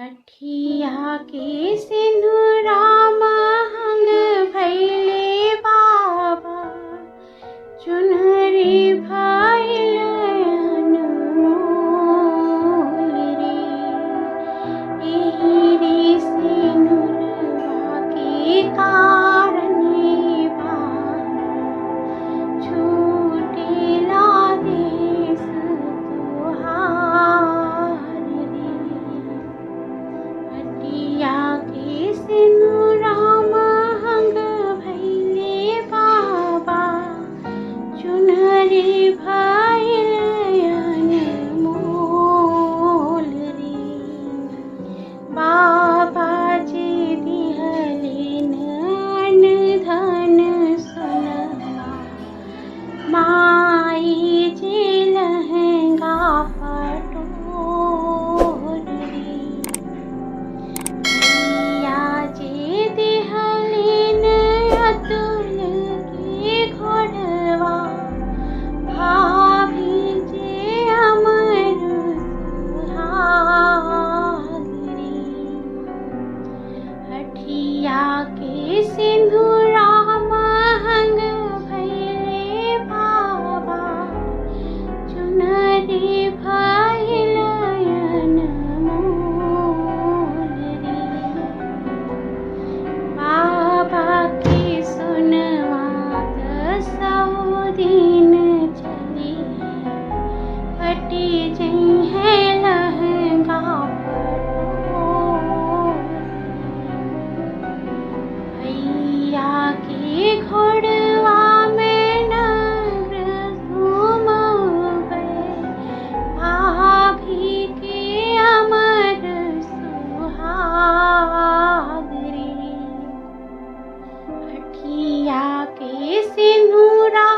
हठिया के सिंधुरा महंग भैले बाबा, चुनरी भैल अनमोल रे। एही रे सिंधुरवा के कारणे बाबा, छूटेला देश तुहार रे। हटिया के सिंधुरा महंग भैले बाबा, चुनरी भैल अनमोल रे। बाबा जी दिहलेन अन्न धन सोनवा, माई जे लहंगा पटोर रे। भैया जे दिहलेन अतुल के घोड़वा, भाभी जे अमर सुहाग रे। हठिया के सिंधुरा महंग भैले बाबा, चुनरी भैल अनमोल रे। बाबा की सोनवा दसौ दिन चली है, फटी जई है लहंगा पटोर। भैया के घोड़वा में नर घूमबै, भाभी के अमर सुहाग रे। हठिया के सिंधुरा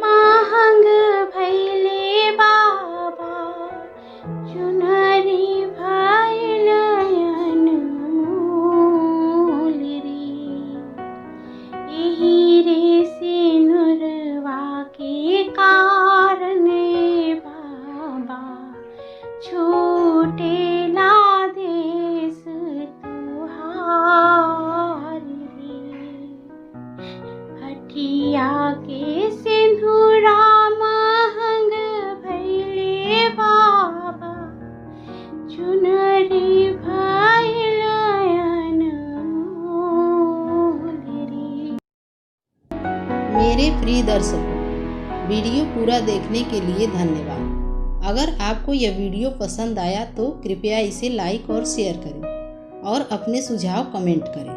महंग भैले बाबा, चुनरी भैल अनमोल रे। एही रे सिंधुरवा के कारणे बाबा, छूटेला देश तुहार रे। हठिया के सिंधुरा महंग भैले बाबा, चुनरी भैल अनमोल रे। मेरे प्रिय दर्शकों, वीडियो पूरा देखने के लिए धन्यवाद। अगर आपको यह वीडियो पसंद आया तो कृपया इसे लाइक और शेयर करें और अपने सुझाव कमेंट करें।